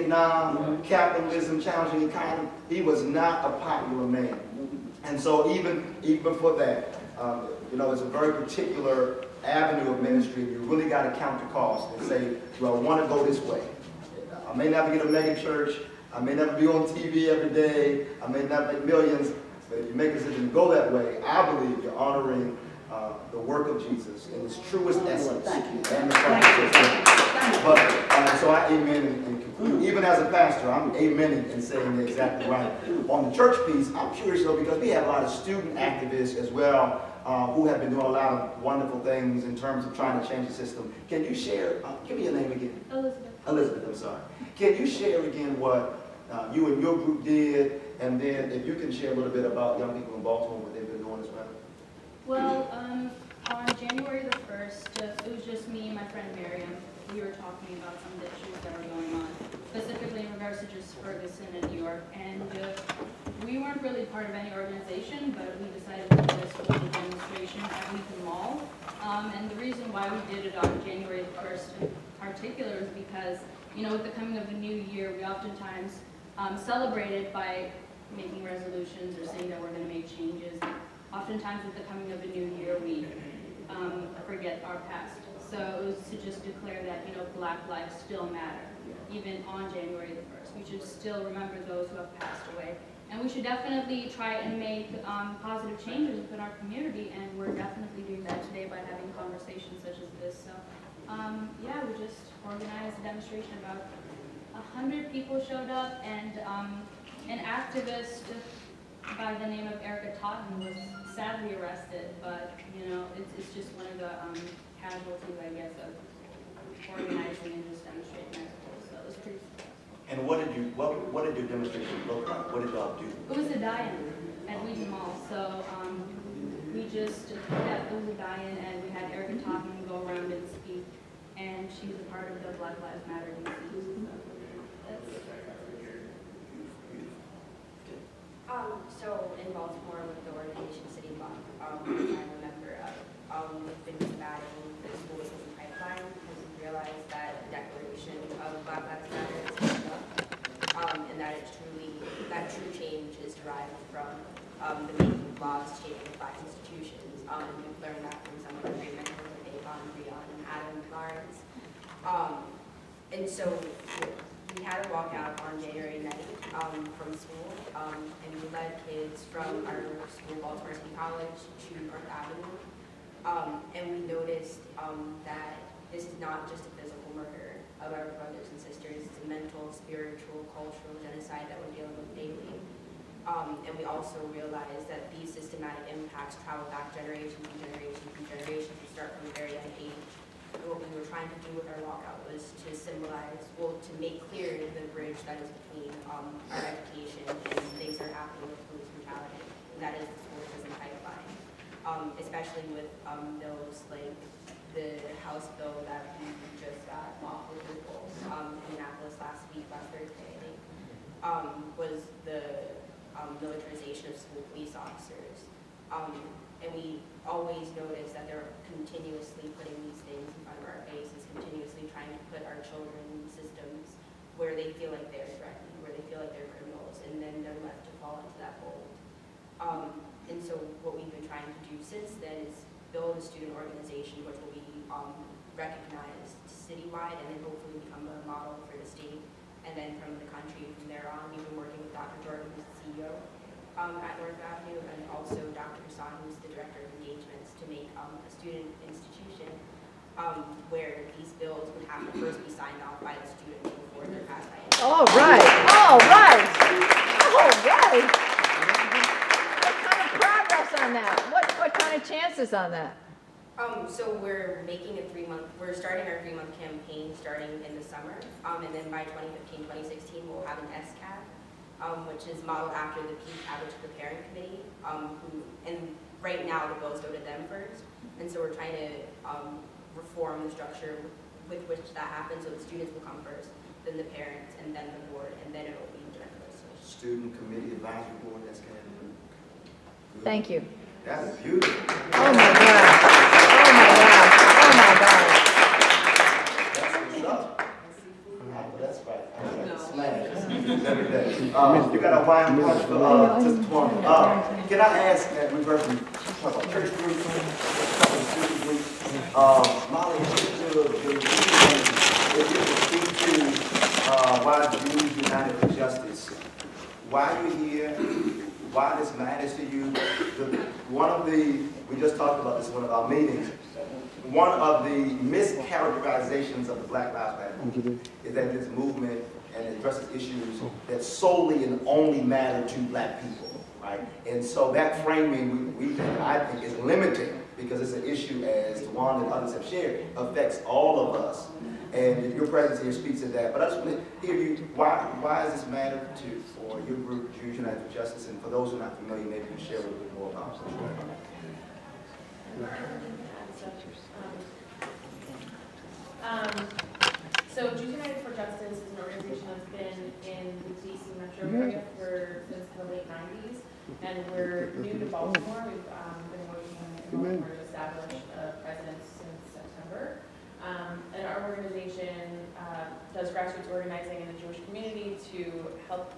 Vietnam, capitalism, challenging economy. He was not a popular man. And so even for that, it's a very particular avenue of ministry. You really got to count the cost and say, do I want to go this way? I may never get a mega church. I may never be on TV every day. I may not make millions. But if you make a decision to go that way, I believe you're honoring the work of Jesus in its truest essence. And the but so I amen and conclude. Even as a pastor, I'm amening and saying exactly right. On the church piece, I'm curious though, because we have a lot of student activists as well who have been doing a lot of wonderful things in terms of trying to change the system. Can you share, give me your name again. Elizabeth. Elizabeth, I'm sorry. Can you share again what you and your group did, and then if you can share a little bit about young people in Baltimore, what they've been doing as well? Well, on January the 1st, it was just me and my friend Miriam. We were talking about some of the issues that were going on, specifically in regards to just Ferguson and New York. And we weren't really part of any organization, but we decided to just hold a demonstration at Wheaton Mall. And the reason why we did it on January the 1st in particular is because, with the coming of the new year, we oftentimes celebrate it by making resolutions or saying that we're going to make changes. Oftentimes with the coming of a new year, we forget our past. So it was to just declare that, Black lives still matter, even on January the 1st. We should still remember those who have passed away. And we should definitely try and make positive changes within our community, and we're definitely doing that today by having conversations such as this. So, we just organized a demonstration. About 100 people showed up, and an activist by the name of Erica Totten was sadly arrested, but it's just one of the casualties, I guess, of organizing and just demonstrating. So it was pretty. And what did your demonstration look like? What did y'all do? It was a die-in at Wheaton Mall. So we just it was a die-in, and we had Erica Totten go around and speak, and she's a part of the Black Lives Matter DC. So in Baltimore with the organization City Block, I'm a member of, we've been combating the school system pipeline because we realized that the declaration of Black Lives Matter is coming up, and that true change is derived from the making of laws shaping Black institutions. We've learned that from some of our great mentors like Avon, Breon, and Adam Lawrence. And so we had a walkout on January 9th from school, and we led kids from our school, Baltimore City College, to North Avenue. And we noticed that this is not just a physical murder of our brothers and sisters, it's a mental, spiritual, cultural genocide that we're dealing with daily. And we also realized that these systematic impacts travel back generation to generation to generation. We start from a very young age. And what we were trying to do with our walkout was to symbolize, to make clear the bridge that is between our education and things that are happening with police brutality. And that is the school system pipeline. Especially with bills like the House bill that we just got off with Google in Minneapolis last Thursday, I think, was the militarization of school police officers. And we always notice that they're continuously putting these things in front of our faces, continuously trying to put our children in systems where they feel like they're threatened, where they feel like they're criminals, and then they're left to fall into that mold. And so what we've been trying to do since then is build a student organization which will be recognized citywide and then hopefully become a model for the state and then from the country from there on. We've been working with Dr. Jordan, who's the CEO at North Avenue, and also Dr. Hassan, who's the Director of Engagements, to make a student institution where these bills would have to first be signed off by the students before they're passed by anyone. All right, all right, all right. What kind of progress on that? What kind of chances on that? So we're making we're starting our 3-month campaign starting in the summer, and then by 2015, 2016, we'll have an SCAT, which is modeled after the Peak Average Concurrent Committee, and right now the bills go to them first, and so we're trying to reform the structure with which that happens, so the students will come first, then the parents, and then the board, and then it'll be direct legislation. Student Committee Advisory Board, that's kind of good. Thank you. That's beautiful. Oh my God. Oh my God. Oh my God. That's what's up. That's right. Brian, punch for, Sister Twan. Can I ask that we heard from church groups, couple of student groups, Molly, if you could speak to, why Jews United for Justice, why you're here, why this matters to you. We just talked about this in one of our meetings, one of the mischaracterizations of the Black Lives Matter movement is that this movement and addresses issues that solely and only matter to black people, right? And so that framing, I think, is limiting because it's an issue, as Juan and others have shared, affects all of us. And your presence here speaks to that. But I just want to hear you, why does this matter for your group, Jews United for Justice? And for those who are not familiar, maybe you can share a little bit more about it. So Jews United for Justice is an organization that's been in the DC metro area since the late 90s, and we're new to Baltimore. We've been working in Baltimore to establish a presence since September. And our organization does grassroots organizing in the Jewish community to help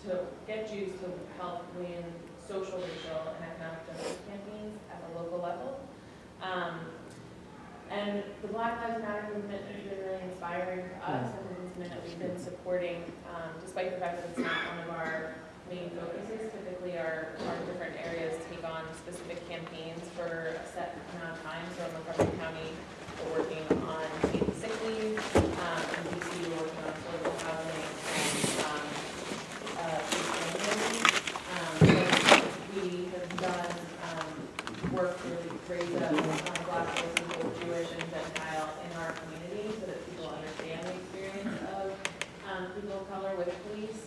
to get Jews to help win social, racial, and economic justice campaigns at the local level. And the Black Lives Matter movement has been really inspiring to us, and it's a movement that we've been supporting, despite the fact that it's not one of our main focuses. Typically, our different areas take on specific campaigns for a set amount of time. So in Montgomery County, we're working on paid sick leave. In DC, we're working on affordable housing and we have done work to really raise up Black voices, both Jewish and Gentile, in our community so that people understand the experience of people of color with police.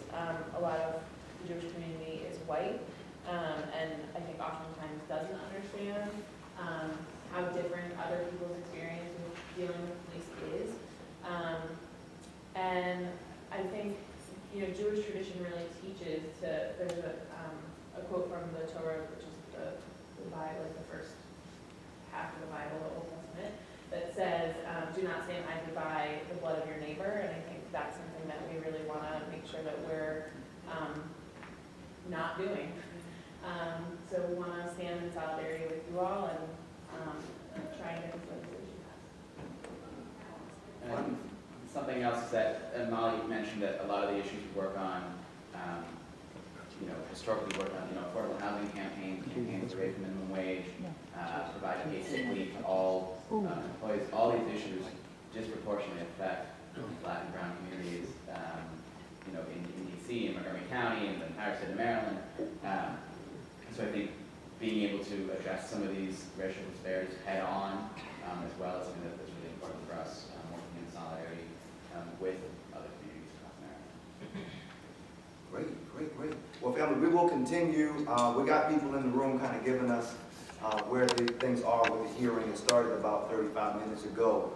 A lot of the Jewish community is white, and I think oftentimes doesn't understand how different other people's experience with dealing with police is. And I think, Jewish tradition really teaches there's a quote from the Torah, which is the Bible, like the first half of the Bible, the Old Testament, that says, do not stand idly by the blood of your neighbor. And I think that's something that we really want to make sure that we're not doing. So we want to stand in solidarity with you all and try and get this legislation passed. And something else is that, and Molly mentioned that a lot of the issues we work on, historically work on, affordable housing campaigns away from minimum wage, providing basic leave to all employees. All these issues disproportionately affect Black and brown communities, in DC, in Montgomery County, and the entire state of Maryland. So I think being able to address some of these racial disparities head on, as well, is something that's really important for us, working in solidarity with other communities across America. Great. Well, family, we will continue. We got people in the room kind of giving us where things are with the hearing. It started about 35 minutes ago.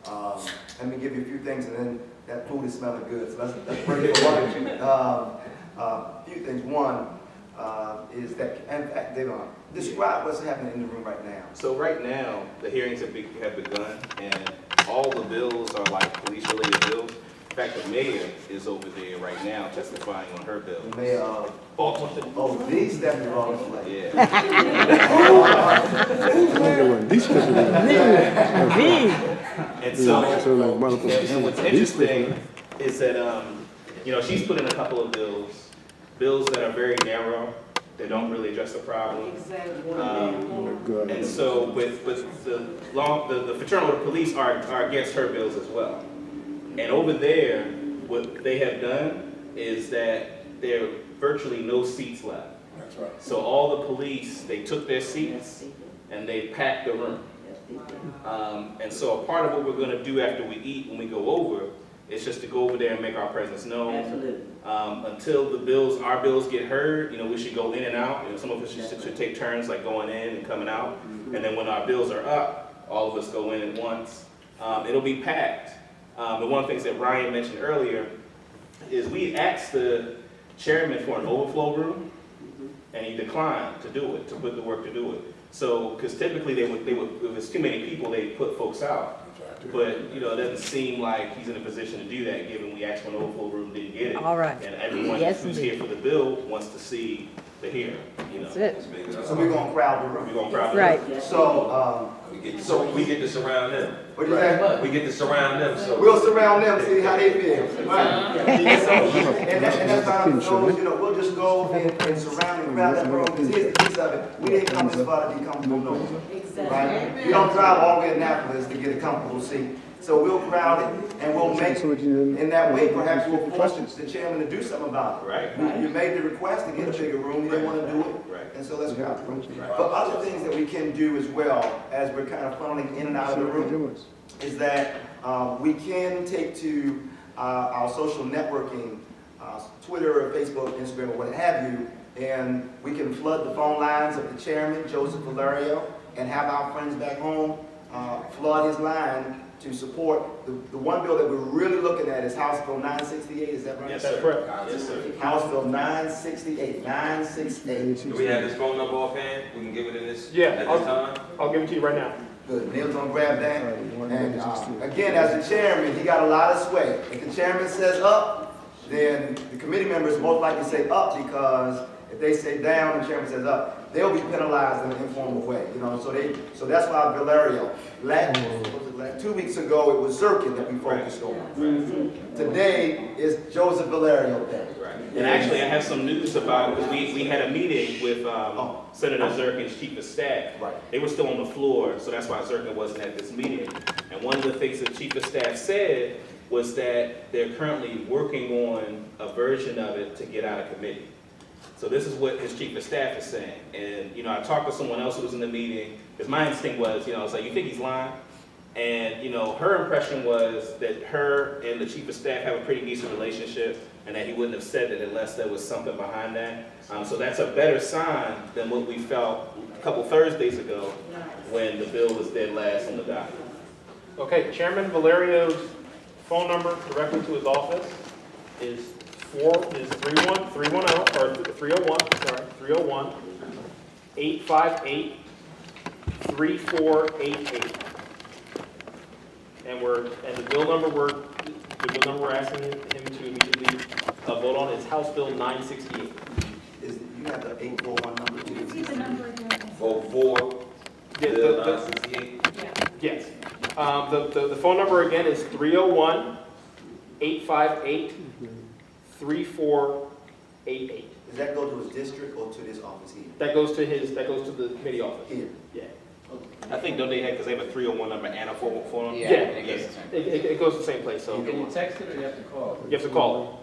Let me give you a few things, and then that food is smelling good, so let's break it for a few things. One is that, in fact, describe what's happening in the room right now. So right now, the hearings have begun, and all the bills are like police-related bills. In fact, the mayor is over there right now testifying on her bill. The mayor of Baltimore. Oh, these Stephanie Rollins. Yeah. And so, and what's interesting is that, she's put in a couple of bills that are very narrow, that don't really address the problem. And so with the fraternal police are against her bills as well. And over there, what they have done is that there are virtually no seats left. That's right. So all the police, they took their seats and they packed the room. And so a part of what we're going to do after we eat, when we go over, is just to go over there and make our presence known. Absolutely. Until our bills get heard, we should go in and out. Some of us should take turns, like going in and coming out. And then when our bills are up, all of us go in at once. It'll be packed. But one of the things that Ryan mentioned earlier is we asked the chairman for an overflow room, and he declined to do it, to put the work to do it. So, because typically if there's too many people, they put folks out. But, you know, it doesn't seem like he's in a position to do that, given we asked for an overflow room, didn't get it. All right. And everyone Yes, who's indeed. here for the bill wants to see the hearing, you know. That's it. So we're gonna crowd the We're room. gonna probably. Right. So, So we get to surround them. what do you say? We get to surround them, so. We'll surround them, see how they feel. Right. And that's how it goes, you know, we'll just go and surround and crowd that room, because here's the piece of it, we didn't come this far to be comfortable, no. Right? We don't drive all the way to Annapolis to get a comfortable seat. So we'll crowd it, and we'll make, in that way, perhaps we'll force the chairman to do something about it. Right. You made the request to get a bigger room, you didn't want to do it, Right. and so let's crowd the room. But other things that we can do as well, as we're kind of funneling in and out of the room, is that we can take to our social networking, Twitter, Facebook, Instagram, or what have you, and we can flood the phone lines of the chairman, Joseph Valerio, and have our friends back home flood his line to support. The one bill that we're really looking at is House Bill 968, is that right? Yes, sir. Yes, sir. House Bill 968, 968. Do we have this phone number offhand? We can give it in this, Yeah, at this time? I'll give it to you right now. Good, Neil's gonna grab that. And again, as the chairman, he got a lot of sway. If the chairman says up, then the committee members most likely say up, because if they say down, the chairman says up, they'll be penalized in an informal way, you know, so that's why Valerio, 2 weeks ago, it was Zirkin that we focused on. Today is Joseph Valerio Day. Right. And actually, I have some news about, because we had a meeting with Senator Zirkin's chief of staff. Right. They were still on the floor, so that's why Zirkin wasn't at this meeting. And one of the things the chief of staff said was that they're currently working on a version of it to get out of committee. So this is what his chief of staff is saying. And, you know, I talked to someone else who was in the meeting, because my instinct was, you know, I was like, you think he's lying? And, you know, her impression was that her and the chief of staff have a pretty decent relationship, and that he wouldn't have said it unless there was something behind that. So that's a better sign than what we felt a couple Thursdays ago when the bill was dead last on the docket. Okay, Chairman Valerio's phone number directly to his office is 301 858 3488. And the bill number we're asking him to immediately vote on is House Bill 968. You have the 841 number too? See the number here. Vote for Yeah, Bill 968? Yes. The phone number again is 301 858 3488. Does that go to his district or to this office here? That goes to the committee office. Here. Yeah. I think don't they have, because they have a 301 number and a 404 number? Yeah. it goes the same. It goes to the same place, so Can you text it or you have to call? you have to call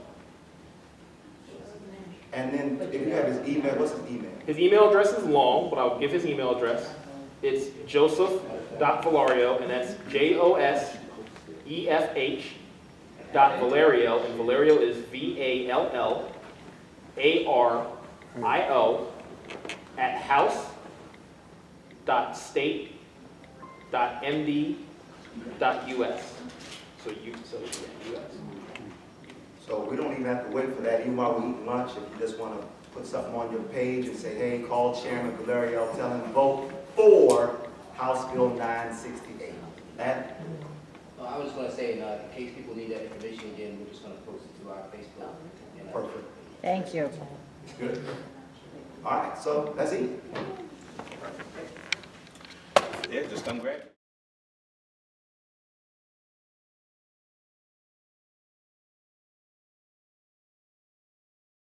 And then if you have his email, what's his email? him. His email address is long, but I'll give his email address. It's joseph.valerio, and that's JOSEFH.Valerio, and Valerio is VALLARIO at house.state.md.us. So US. So we don't even have to wait for that, even while we eat lunch, if you just want to put something on your page and say, hey, call Chairman Valerio, tell him to vote for House Bill 968. That, I was just going to say, in case people need that information again, we're just going to post it to our Facebook. perfect. Thank you. Good. All right, so that's it. Yeah, just come grab it.